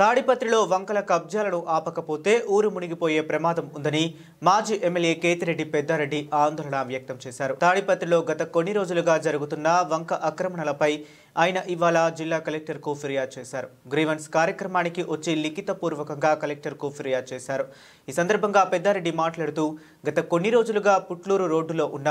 తాడిపత్రిలో వంకల కబ్జాలను ఆపకపోతే ఊరు మునిగిపోయే ప్రమాదం ఉందని మాజీ ఎమ్మెల్యే కేతిరెడ్డి పెద్దారెడ్డి ఆందోళన వ్యక్తం చేశారు. తాడిపత్రిలో గత కొన్ని రోజులుగా జరుగుతున్న వంక ఆక్రమణలపై ఆయన ఇవాళ జిల్లా కలెక్టర్కు ఫిర్యాదు చేశారు. గ్రీవెన్స్ కార్యక్రమానికి వచ్చి లిఖితపూర్వకంగా కలెక్టర్కు ఫిర్యాదు చేశారు. ఈ సందర్భంగా పెద్దారెడ్డి మాట్లాడుతూ గత కొన్ని రోజులుగా పుట్లూరు రోడ్డులో ఉన్న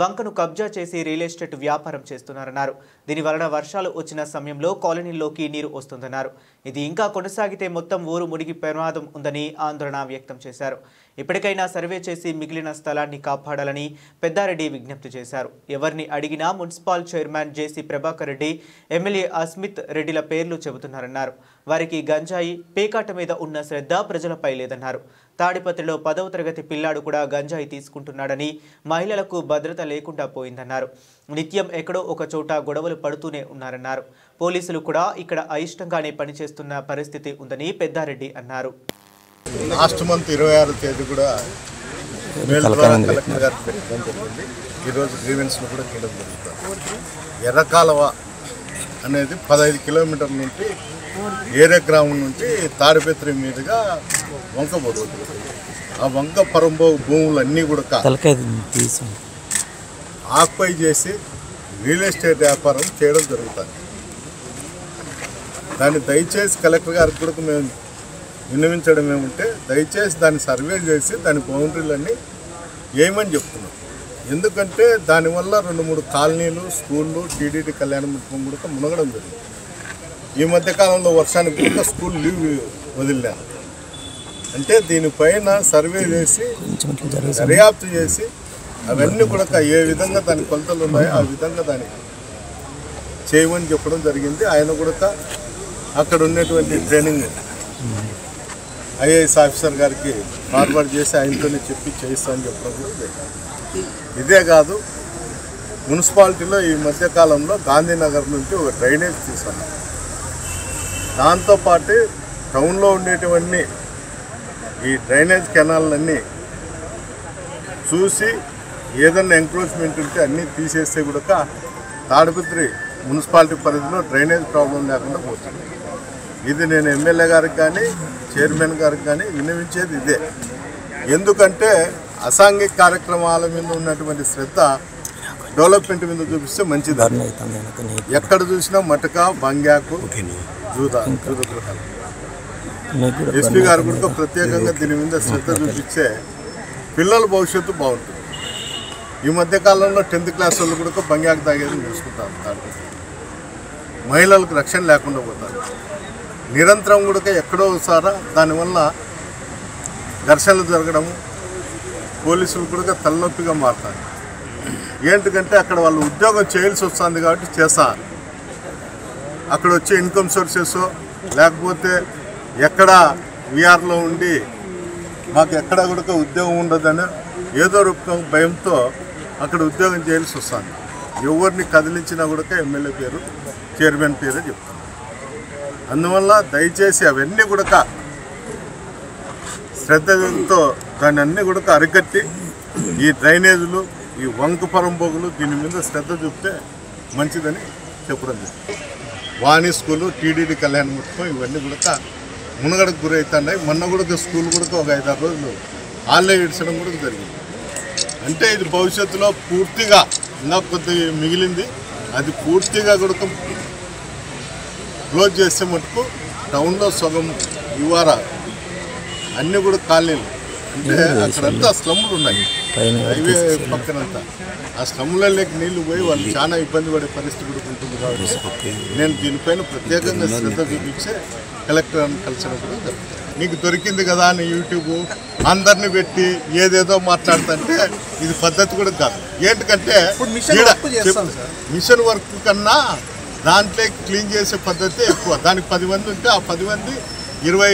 వంకను కబ్జా చేసి రియల్ ఎస్టేట్ వ్యాపారం చేస్తున్నారన్నారు. దీనివలన వర్షాలు వచ్చిన సమయంలో కాలనీలోకి నీరు వస్తుందన్నారు. ఇది ఇంకా కొనసాగితే మొత్తం ఊరు మునిగి ప్రమాదం ఉందని ఆందోళన వ్యక్తం చేశారు. ఇప్పటికైనా సర్వే చేసి మిగిలిన స్థలాన్ని కాపాడాలని పెద్దారెడ్డి విజ్ఞప్తి చేశారు. ఎవరిని అడిగినా మున్సిపల్ చైర్మన్ జేసీ ప్రభాకర్ రెడ్డి, ఎమ్మెల్యే అస్మిత్ రెడ్డిల పేర్లు చెబుతున్నారన్నారు. వారికి గంజాయి పేకాట మీద ఉన్న శ్రద్ధ ప్రజలపై లేదన్నారు. తాడిపత్రిలో 10వ తరగతి పిల్లాడు కూడా గంజాయి తీసుకుంటున్నాడని, మహిళలకు భద్రత లేకుండా పోయిందన్నారు. నిత్యం ఎక్కడో ఒక చోట గొడవలు పడుతూనే ఉన్నారన్నారు. పోలీసులు కూడా ఇక్కడ అయిష్టంగానే పనిచేస్తున్న పరిస్థితి ఉందని పెద్దారెడ్డి అన్నారు. లాస్ట్ మంత్ 26వ తేదీ కూడా కలెక్టర్ గారు పెట్టడం జరిగింది. ఈరోజు గ్రీవెన్స్ను కూడా చేయడం జరుగుతుంది. ఎర్రకాలువ అనేది 15 కిలోమీటర్ల నుండి ఏరే గ్రామం నుంచి తాడిపత్రి మీదుగా వంక పోతుంది. ఆ వంక పరంబో భూములన్నీ కూడా ఆక్యుపై చేసి రియల్ ఎస్టేట్ వ్యాపారం చేయడం జరుగుతుంది. దాన్ని దయచేసి కలెక్టర్ గారికి కూడా మేము విన్నవించడం ఏమంటే, దయచేసి దాన్ని సర్వే చేసి దాని బౌండరీలన్నీ ఏమని చెప్తున్నాం. ఎందుకంటే దానివల్ల 2-3 కాలనీలు, స్కూళ్ళు, టీడీటీ కళ్యాణ మండపం కూడా మునగడం జరిగింది. ఈ మధ్యకాలంలో వర్షానికి కూడా స్కూల్ లీవ్ వదిలినారు. అంటే దీనిపైన సర్వే చేసి దర్యాప్తు చేసి అవన్నీ కూడా ఏ విధంగా దాని కొలతలు ఉన్నాయో ఆ విధంగా దాన్ని చేయమని చెప్పడం జరిగింది. ఆయన కూడా అక్కడ ఉన్నటువంటి ట్రైనింగ్ ఐఏఎస్ ఆఫీసర్ గారికి ఫార్వర్డ్ చేసి ఆయనతోనే చెప్పి చేయిస్తామని చెప్పడం కూడా జరిగింది. ఇదే కాదు, మున్సిపాలిటీలో ఈ మధ్యకాలంలో గాంధీనగర్ నుంచి ఒక డ్రైనేజ్ తీసుకున్నాం. దాంతోపాటు టౌన్లో ఉండేటివన్నీ ఈ డ్రైనేజ్ కెనాల్లన్నీ చూసి ఏదన్నా ఎంక్రోచ్మెంట్ ఉంటే అన్నీ తీసేస్తే కూడా తాడిపత్రి మున్సిపాలిటీ పరిధిలో డ్రైనేజ్ ప్రాబ్లం లేకుండా పోతుంది. ఇది నేను ఎమ్మెల్యే గారికి కానీ చైర్మన్ గారికి కానీ విన్నవించేది ఇదే. ఎందుకంటే అసాంఘిక కార్యక్రమాల మీద ఉన్నటువంటి శ్రద్ధ డెవలప్మెంట్ మీద చూపిస్తే మంచిది. ఎక్కడ చూసినా మటక, బంగ్యాకు, జూదగృహాలు. ఎస్పీ గారు కూడా ప్రత్యేకంగా దీని మీద శ్రద్ధ చూపించే పిల్లల భవిష్యత్తు బాగుంటుంది. ఈ మధ్యకాలంలో 10th క్లాస్ వాళ్ళు కూడా బంగ్యాకు తాగేది చూసుకుంటారు. మహిళలకు రక్షణ లేకుండా పోతారు. నిరంతరం కూడా ఎక్కడో ఒకసారి దానివల్ల ఘర్షణలు జరగడము, పోలీసులు కూడా తలనొప్పిగా మారుతారు. ఏంటంటే అక్కడ వాళ్ళు ఉద్యోగం చేయాల్సి వస్తుంది కాబట్టి చేస్తారు. అక్కడ వచ్చే ఇన్కమ్ సోర్సెస్ లేకపోతే ఎక్కడ వీఆర్లో ఉండి మాకు ఎక్కడ కూడా ఉద్యోగం ఉండదని ఏదో రూపం భయంతో అక్కడ ఉద్యోగం చేయాల్సి వస్తుంది. ఎవరిని కదిలించినా కూడా ఎమ్మెల్యే పేరు, చైర్మన్ పేరు చెప్తాను. అందువల్ల దయచేసి అవన్నీ కూడా శ్రద్ధతో దాన్ని అన్నీ కూడా అరికట్టి ఈ డ్రైనేజీలు, ఈ వంక పరంబోగులు దీని మీద శ్రద్ధ చూపితే మంచిదని చెప్పడం జరిగింది. వాణి స్కూలు, టీడీటీ కళ్యాణ మండపం ఇవన్నీ కూడా మునగడకు గురవుతున్నాయి. మొన్న కూడా స్కూల్ కూడా ఒక 5-6 రోజులు ఆన్లైన్ ఇడ్చడం కూడా జరిగింది. అంటే ఇది భవిష్యత్తులో పూర్తిగా ఇంకా కొద్దిగా మిగిలింది, అది పూర్తిగా కూడా క్లోజ్ చేస్తే మటుకు టౌన్లో సగం ఇవార అన్నీ కూడా కాలనీలు, అంటే అక్కడంతా స్లమ్లు ఉన్నాయి. హైవే పక్కనంతా ఆ స్లమ్లలోకి నీళ్లు పోయి వాళ్ళు చాలా ఇబ్బంది పడే పరిస్థితి కూడా ఉంటుంది. కాబట్టి నేను దీనిపైన ప్రత్యేకంగా శ్రద్ధ చూపించే కలెక్టర్ కలిసడం కూడా జరుగుతుంది. నీకు దొరికింది కదా అని యూట్యూబ్ అందరిని పెట్టి ఏదేదో మాట్లాడుతుంటే ఇది పద్ధతి కూడా కాదు. ఏంటంటే మిషన్ వర్క్ కన్నా దాంట్లో క్లీన్ చేసే పద్ధతి ఎక్కువ. దానికి 10 మంది ఉంటే ఆ 10 మంది 20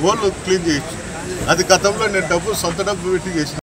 ఓళ్ళు క్లీన్ చేయొచ్చు. అది గతంలో నేను సొంత డబ్బు పెట్టి చేసిన.